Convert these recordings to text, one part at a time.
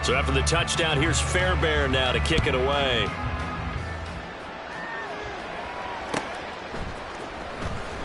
So after the touchdown, here's Fairbairn now to kick it away.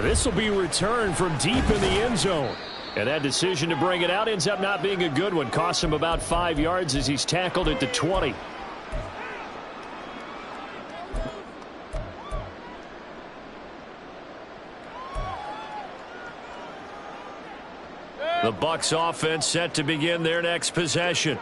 This will be returned from deep in the end zone. And that decision to bring it out ends up not being a good one. Costs him about 5 yards as he's tackled at the 20. The Bucs offense set to begin their next possession.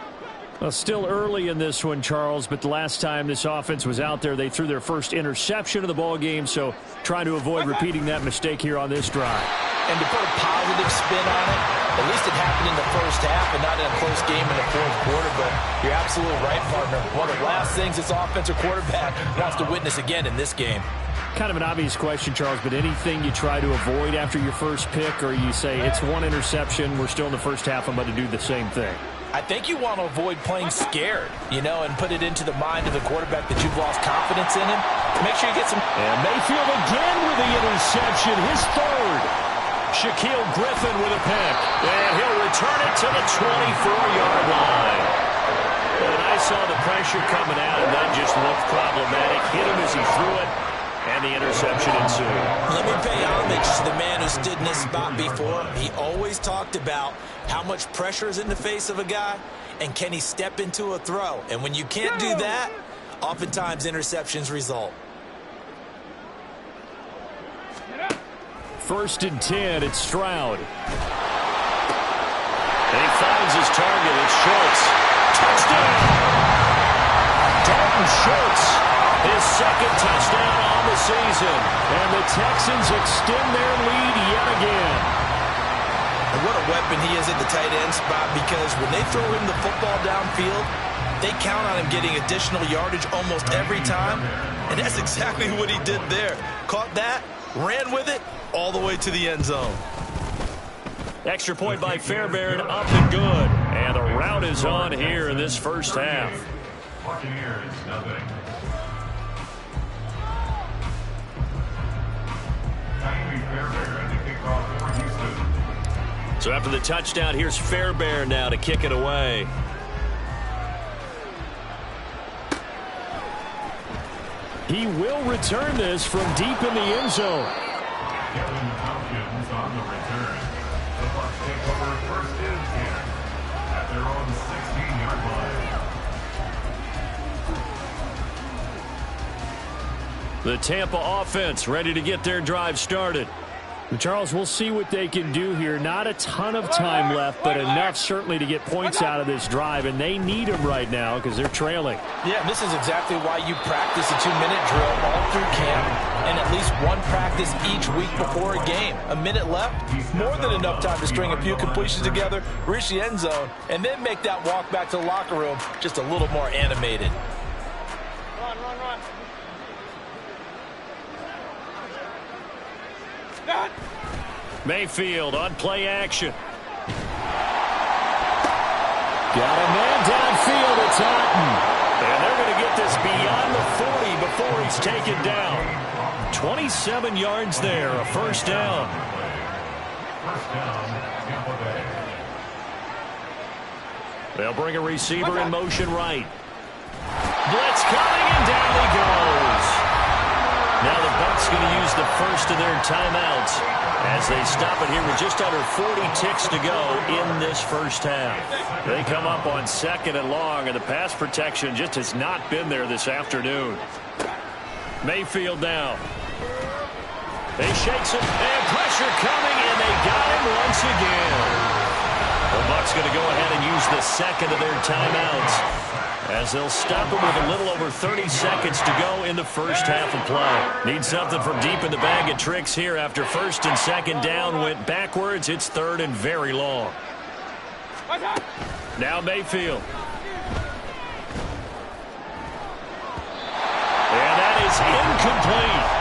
Well, still early in this one, Charles, but the last time this offense was out there, they threw their first interception of the ball game, so trying to avoid repeating that mistake here on this drive. And to put a positive spin on it, at least it happened in the first half and not in a close game in the fourth quarter, but you're absolutely right, partner. One of the last things this offensive quarterback wants to witness again in this game. Kind of an obvious question, Charles, but anything you try to avoid after your first pick, or you say it's one interception, we're still in the first half, I'm about to do the same thing? I think you want to avoid playing scared, and put it into the mind of the quarterback that you've lost confidence in him. Make sure you get some... And Mayfield again with the interception, his third. Shaquille Griffin with a pick, and he'll return it to the 24-yard line. And I saw the pressure coming out, and that just looked problematic. Hit him as he threw it. And the interception ensued. Let me pay homage to the man who stood in this spot before. He always talked about how much pressure is in the face of a guy and can he step into a throw. And when you can't do that, oftentimes interceptions result. 1st and 10, it's Stroud. And he finds his target. It's Schultz. Touchdown! Dalton Schultz, his second touchdown on the season. And the Texans extend their lead yet again. And what a weapon he is at the tight end spot, because when they throw him the football downfield, they count on him getting additional yardage almost every time. And that's exactly what he did there. Caught that, ran with it, all the way to the end zone. Extra point by Fairbairn, up and good. And the route is on here in this first half. Buccaneers, nothing. So after the touchdown, here's Fairbairn now to kick it away. He will return this from deep in the end zone. Kevin Tompkins on the return. The Bucs take over 1st and 10 at their own 16-yard line. The Tampa offense ready to get their drive started. Charles, we'll see what they can do here. Not a ton of time left, but enough certainly to get points out of this drive, and they need them right now because they're trailing. Yeah, and this is exactly why you practice a 2-minute drill all through camp and at least one practice each week before a game. A minute left, more than enough time to string a few completions together, reach the end zone, and then make that walk back to the locker room just a little more animated. Run. Mayfield on play action. Got a man downfield. It's Otten. And they're going to get this beyond the 40 before he's taken down. 27 yards there, a first down. They'll bring a receiver in motion right. Blitz coming, and down he goes. Now the Bucs going to use the first of their timeouts as they stop it here with just under 40 ticks to go in this first half. They come up on 2nd and long, and the pass protection just has not been there this afternoon. Mayfield now. They shakes it, and pressure coming, and they got him once again. The Bucs going to go ahead and use the second of their timeouts as they'll stop him with a little over 30 seconds to go in the first half of play. Need something from deep in the bag of tricks here after 1st and 2nd down went backwards. It's 3rd and very long. Now Mayfield. And that is incomplete.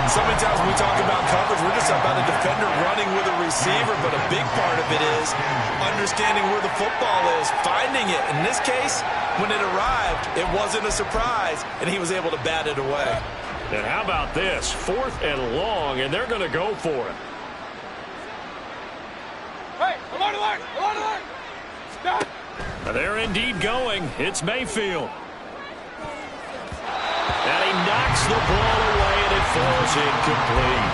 So many times when we talk about coverage, we're just about a defender running with a receiver, but a big part of it is understanding where the football is, finding it. In this case, when it arrived, it wasn't a surprise, and he was able to bat it away. And how about this? 4th and long, and they're going to go for it. Hey, alert! Stop! They're indeed going. It's Mayfield. And he knocks the ball away, and it falls incomplete.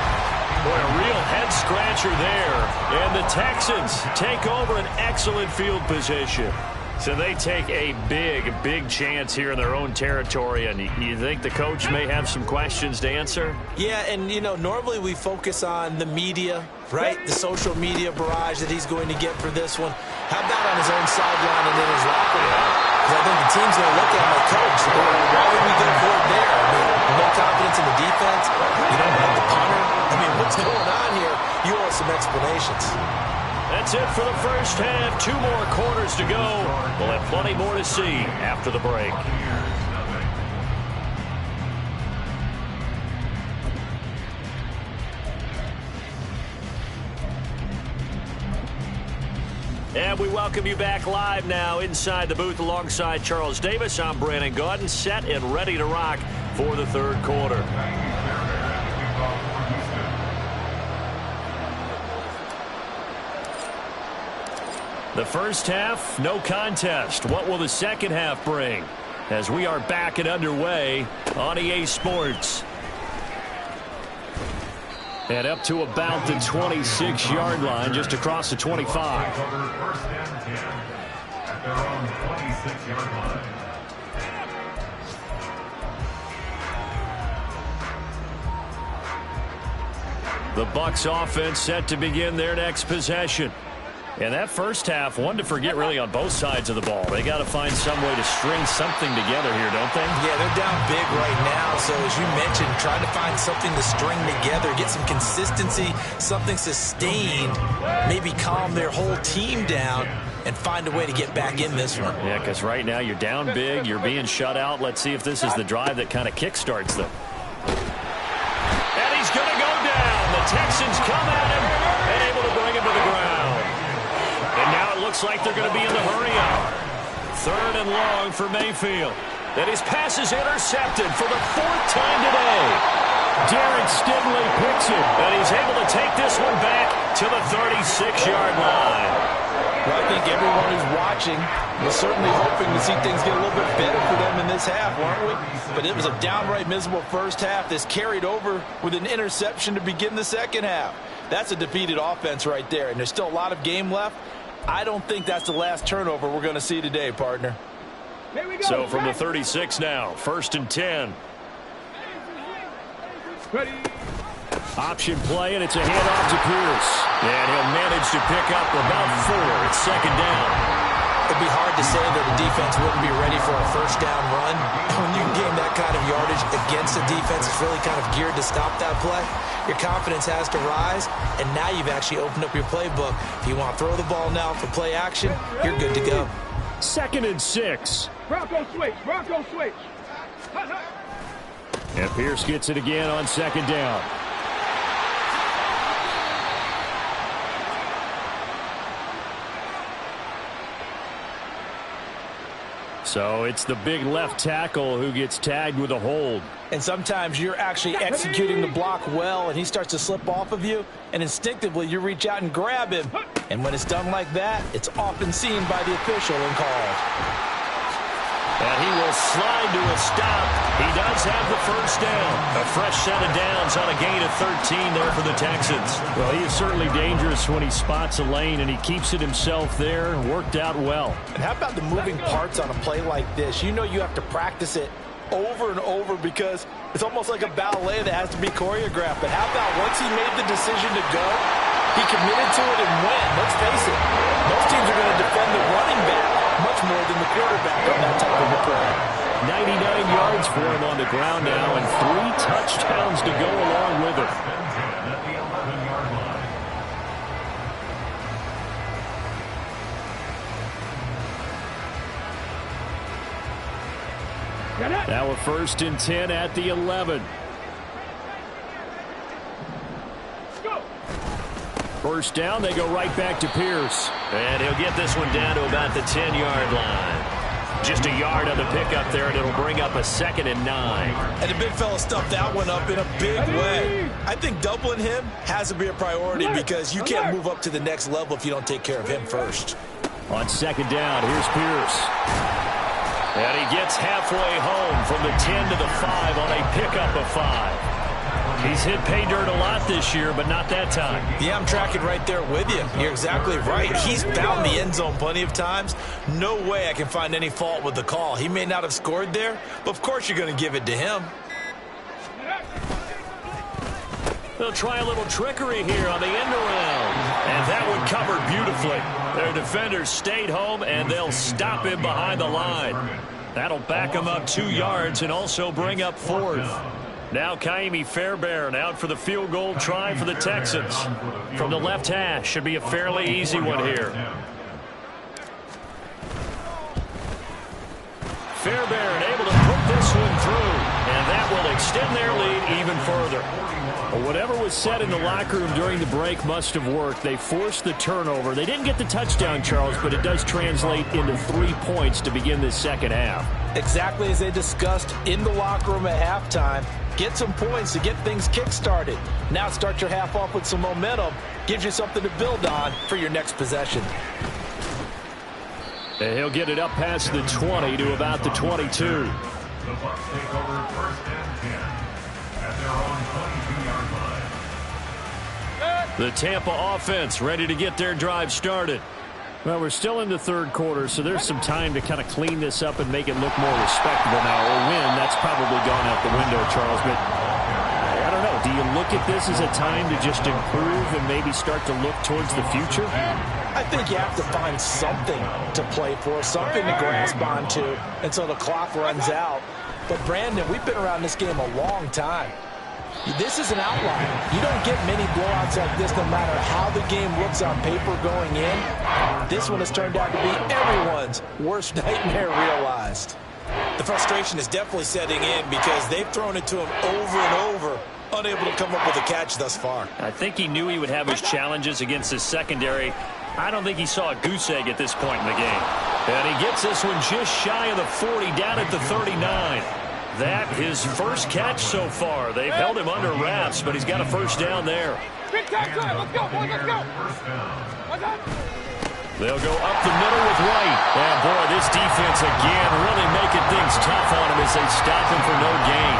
Boy, a real head-scratcher there. And the Texans take over an excellent field position. So they take a big chance here in their own territory. And you think the coach may have some questions to answer? Yeah, and, you know, normally we focus on the media, right? The social media barrage that he's going to get for this one. How about on his own sideline and in his locker room? Because I think the team's going to look at him like, Coach, why would we go for it there? I mean, no confidence in the defense. You don't have the punter. I mean, what's going on here? You owe us some explanations. That's it for the first half. 2 more quarters to go. We'll have plenty more to see after the break. And we welcome you back live now inside the booth alongside Charles Davis. I'm Brandon Gaudin, set and ready to rock for the third quarter. The first half, no contest. What will the second half bring? As we are back and underway on EA Sports. And up to about the 26-yard line, just across the 25. First and 10 at their own 26-yard line. The Bucs offense set to begin their next possession. And that first half, one to forget really on both sides of the ball. They got to find some way to string something together here, don't they? Yeah, they're down big right now. So as you mentioned, trying to find something to string together, get some consistency, something sustained, maybe calm their whole team down and find a way to get back in this one. Yeah, because right now you're down big, you're being shut out. Let's see if this is the drive that kind of kickstarts them. And he's going to go down. The Texans come at him and able to bring him to the ground. And now it looks like they're going to be in the hurry-up. 3rd and long for Mayfield. And his pass is intercepted for the 4th time today. Derek Stingley picks it, and he's able to take this one back to the 36-yard line. Well, I think everyone who's watching was certainly hoping to see things get a little bit better for them in this half, weren't we? But it was a downright miserable first half that's carried over with an interception to begin the second half. That's a defeated offense right there, and there's still a lot of game left. I don't think that's the last turnover we're going to see today, partner. So from the 36 now, 1st and 10. Ready. Option play, and it's a handoff to Pierce. And he'll manage to pick up about 4. It's 2nd down. It'd be hard to say that the defense wouldn't be ready for a first down run. When you gain that kind of yardage against a defense that's really kind of geared to stop that play, your confidence has to rise, and now you've actually opened up your playbook. If you want to throw the ball now for play action, you're good to go. 2nd and 6. Bronco switch. Bronco switch. And Pierce gets it again on 2nd down. So it's the big left tackle who gets tagged with a hold. And sometimes you're actually executing the block well, and he starts to slip off of you, and instinctively you reach out and grab him. And when it's done like that, it's often seen by the official and called. And he will slide to a stop. He does have the first down. A fresh set of downs on a gain of 13 there for the Texans. Well, he is certainly dangerous when he spots a lane, and he keeps it himself there. Worked out well. And how about the moving parts on a play like this? You know you have to practice it over and over because it's almost like a ballet that has to be choreographed. But how about once he made the decision to go, he committed to it and went. Let's face it, most teams are going to defend the running back much more than the quarterback on that type of a play. 99 yards for him on the ground now and 3 touchdowns to go along with it. Now a 1st and 10 at the 11. First down, they go right back to Pierce. And he'll get this one down to about the 10-yard line. Just a yard on the pickup there, and it'll bring up a 2nd and 9. And the big fella stuffed that one up in a big way. I think doubling him has to be a priority because you can't move up to the next level if you don't take care of him first. On second down, here's Pierce. And he gets halfway home from the 10 to the 5 on a pickup of 5. He's hit pay dirt a lot this year, but not that time. Yeah, I'm tracking right there with you. You're exactly right. He's found the end zone plenty of times. No way I can find any fault with the call. He may not have scored there, but of course you're going to give it to him. They'll try a little trickery here on the end around. And that one covered beautifully. Their defenders stayed home, and they'll stop him behind the line. That'll him up 2 yards and also bring up 4th. Now Kaimi Fairbairn out for the field goal try for the Texans. From the left hash, should be a fairly easy one here. Fairbairn able to put this one through, and that will extend their lead even further. Well, whatever was said in the locker room during the break must have worked. They forced the turnover. They didn't get the touchdown, Charles, but it does translate into 3 points to begin this second half. Exactly as they discussed in the locker room at halftime. Get some points to get things kick-started. Now start your half off with some momentum. Gives you something to build on for your next possession. And he'll get it up past the 20 to about the 22. The Bucs take over first and 10 at their own 22-yard line. The Tampa offense ready to get their drive started. Well, we're still in the third quarter, so there's some time to kind of clean this up and make it look more respectable now. Or win, that's probably gone out the window, Charles. But I don't know. Do you look at this as a time to just improve and maybe start to look towards the future? I think you have to find something to play for, something to grasp onto until the clock runs out. But, Brandon, we've been around this game a long time. This is an outlier. You don't get many blowouts like this no matter how the game looks on paper going in. This one has turned out to be everyone's worst nightmare realized. The frustration is definitely setting in because they've thrown it to him over and over, unable to come up with a catch thus far. I think he knew he would have his challenges against his secondary. I don't think he saw a goose egg at this point in the game. And he gets this one just shy of the 40, down at the 39. That his first catch so far. They've held him under wraps, but he's got a first down there. Big time, let's go, boys, let's go. They'll go up the middle with White. And boy, this defense again really making things tough on him as they stop him for no gain.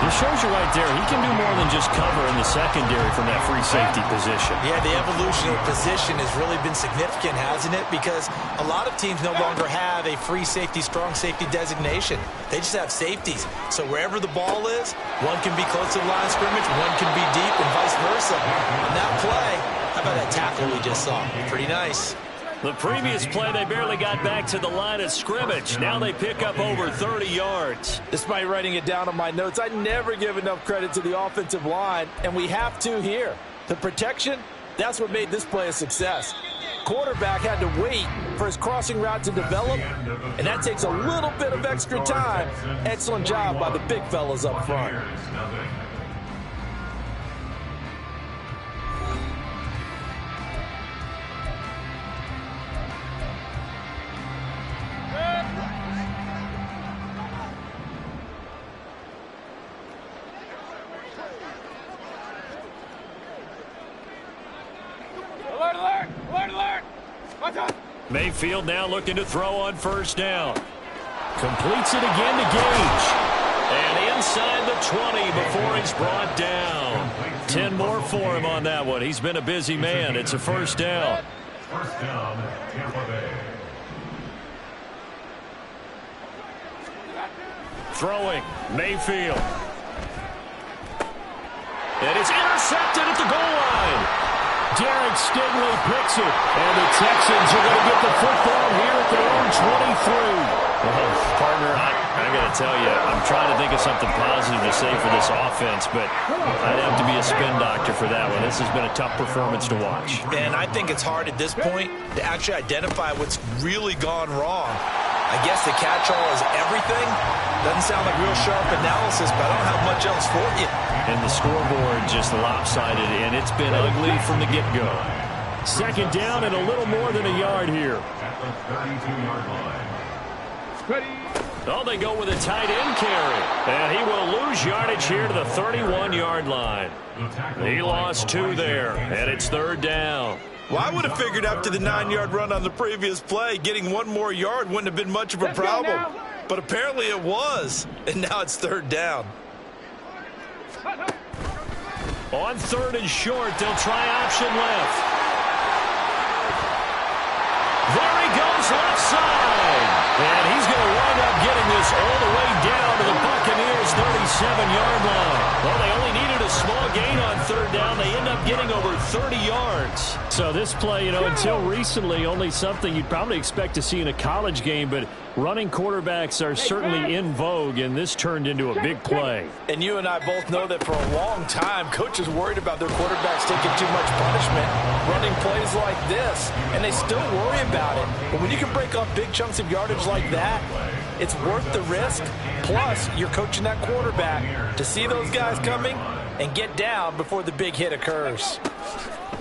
This shows you right there, he can do more than just cover in the secondary from that free safety position. Yeah, the evolution of position has really been significant, hasn't it? Because a lot of teams no longer have a free safety, strong safety designation. They just have safeties. So wherever the ball is, one can be close to the line of scrimmage, one can be deep, and vice versa. On that play, how about that tackle we just saw? Pretty nice. The previous play, they barely got back to the line of scrimmage. Now they pick up over 30 yards. Despite writing it down on my notes, I never give enough credit to the offensive line, and we have to here. The protection, that's what made this play a success. Quarterback had to wait for his crossing route to develop, and that takes a little bit of extra time. Excellent job by the big fellas up front. Mayfield now looking to throw on first down. Completes it again to Gage. And inside the 20 before he's brought down. 10 more for him on that one. He's been a busy man. It's a first down. First down, Tampa Bay. Throwing, Mayfield. And it's intercepted at the goal line. Derek Stingley picks it, and the Texans are going to get the football here at their own 23. Well, partner, I got to tell you, I'm trying to think of something positive to say for this offense, but I'd have to be a spin doctor for that one. This has been a tough performance to watch. And I think it's hard at this point to actually identify what's really gone wrong. I guess the catch-all is everything. Doesn't sound like real sharp analysis, but I don't have much else for you. And the scoreboard just lopsided, and it's been ugly from the get-go. Second down and a little more than a yard here. At the 32-yard line. Oh, they go with a tight end carry. And he will lose yardage here to the 31-yard line. He lost 2 there, and it's third down. Well, I would have figured after the 9-yard run on the previous play, getting one more yard wouldn't have been much of a problem. But apparently it was, and now it's 3rd down. On 3rd and short, they'll try option left. There he goes left side. And he's going to wind up getting this all the way down to the Buccaneers' 37-yard line. Well, they only needed a small gain on 3rd down. They end up getting over 30 yards. So this play, until recently, only something you'd probably expect to see in a college game, but running quarterbacks are certainly in vogue, and this turned into a big play. And you and I both know that for a long time, coaches worried about their quarterbacks taking too much punishment, running plays like this, and they still worry about it. But when you can break up big chunks of yardage like that, it's worth the risk. Plus, you're coaching that quarterback to see those guys coming and get down before the big hit occurs.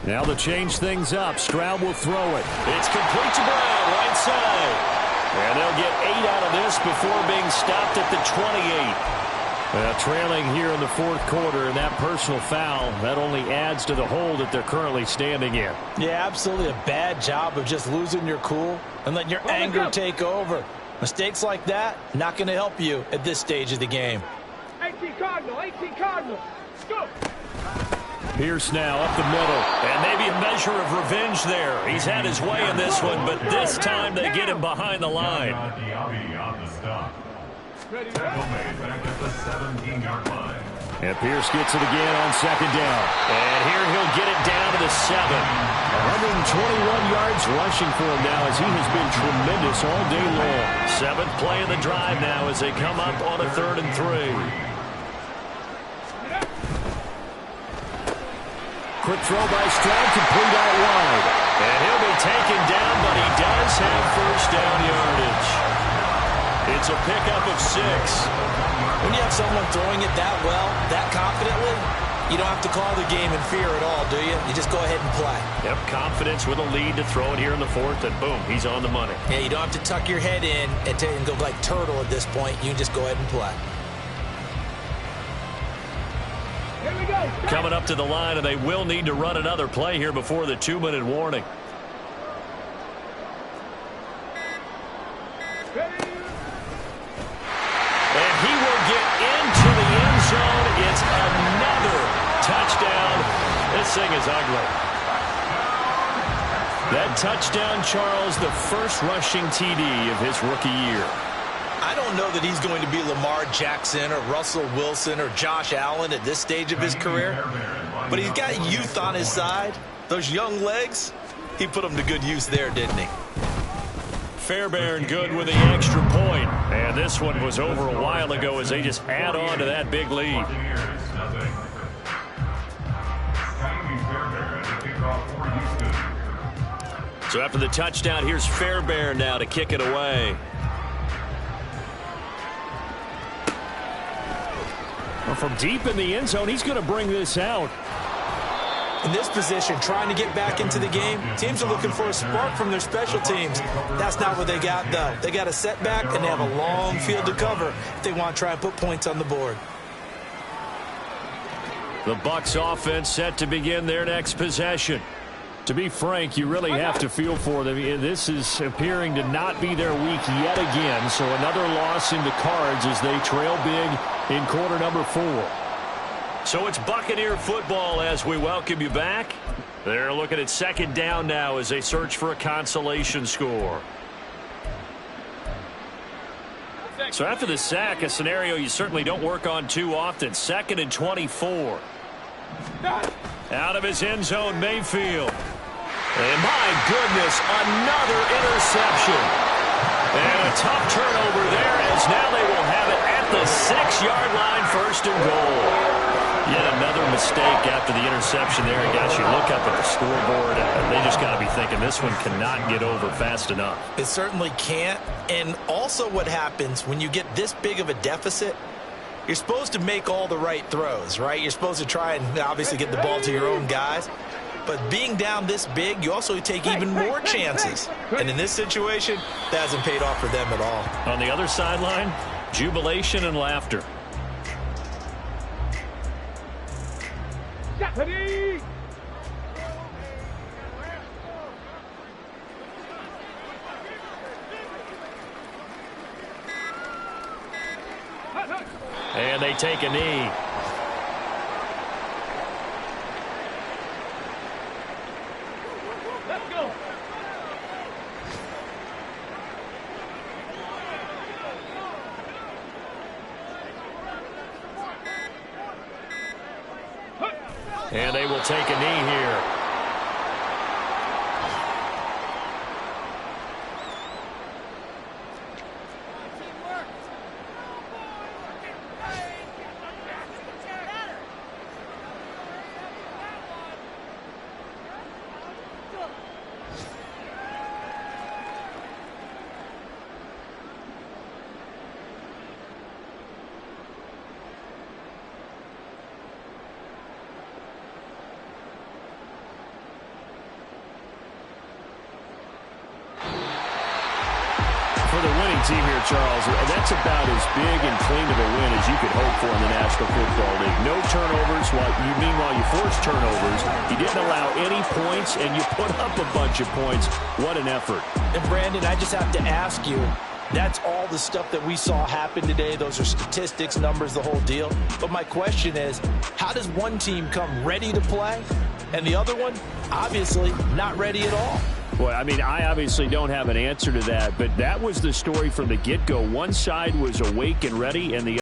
Now to change things up, Stroud will throw it. It's complete to Brown, right side. And they'll get 8 out of this before being stopped at the 28. Trailing here in the 4th quarter, and that personal foul, that only adds to the hole that they're currently standing in. Yeah, absolutely a bad job of just losing your cool and letting your anger take over. Mistakes like that, not going to help you at this stage of the game. 18 Cardinal, 18 Cardinal. Let's go. Pierce now up the middle. And maybe a measure of revenge there. He's had his way in this one, but this time they get him behind the line. And Pierce gets it again on 2nd down. And here he'll get it down to the 7. 121 yards rushing for him now as he has been tremendous all day long. 7th play of the drive now as they come up on a 3rd and 3. Quick throw by Stroud, complete out wide. And he'll be taken down, but he does have 1st down yardage. It's a pickup of 6. When you have someone throwing it that well, that confidently, you don't have to call the game in fear at all, do you? You just go ahead and play. Yep, confidence with a lead to throw it here in the 4th, and boom, he's on the money. Yeah, you don't have to tuck your head in and go like turtle at this point. You can just go ahead and play. Here we go. Coming up to the line, and they will need to run another play here before the 2-minute warning. And he will get into the end zone. It's another touchdown. This thing is ugly. That touchdown, Charles, the first rushing TD of his rookie year. I don't know that he's going to be Lamar Jackson or Russell Wilson or Josh Allen at this stage of his career, but he's got youth on his side. Those young legs, he put them to good use there, didn't he? Fairbairn good with the extra point. And this one was over a while ago as they just add on to that big lead. So after the touchdown, here's Fairbairn now to kick it away. Well, from deep in the end zone, he's going to bring this out. In this position, trying to get back into the game, teams are looking for a spark from their special teams. That's not what they got, though. They got a setback, and they have a long field to cover if they want to try and put points on the board. The Bucs offense set to begin their next possession. To be frank, you really have to feel for them. This is appearing to not be their week yet again, so another loss in the cards as they trail big in quarter number 4. So it's Buccaneer football as we welcome you back. They're looking at 2nd down now as they search for a consolation score. So after the sack, a scenario you certainly don't work on too often. 2nd and 24. Out of his end zone, Mayfield. And my goodness, another interception. And a tough turnover there as now they will have it at the 6-yard line, 1st and goal. Yet another mistake after the interception there. Guys, you look up at the scoreboard, and they just got to be thinking this one cannot get over fast enough. It certainly can't. And also what happens when you get this big of a deficit, you're supposed to make all the right throws, right? You're supposed to try and obviously get the ball to your own guys. But being down this big, you also take even more chances. And in this situation, that hasn't paid off for them at all. On the other sideline, jubilation and laughter. they take a knee. Let's go. And they will take a knee here. For the winning team here, Charles, that's about as big and clean of a win as you could hope for in the National Football League. No turnovers. Meanwhile, you forced turnovers. You didn't allow any points, and you put up a bunch of points. What an effort. And, Brandon, I just have to ask you, that's all the stuff that we saw happen today. Those are statistics, numbers, the whole deal. But my question is, how does one team come ready to play, and the other one, obviously, not ready at all? Well, I mean, I obviously don't have an answer to that, but that was the story from the get-go. One side was awake and ready, and the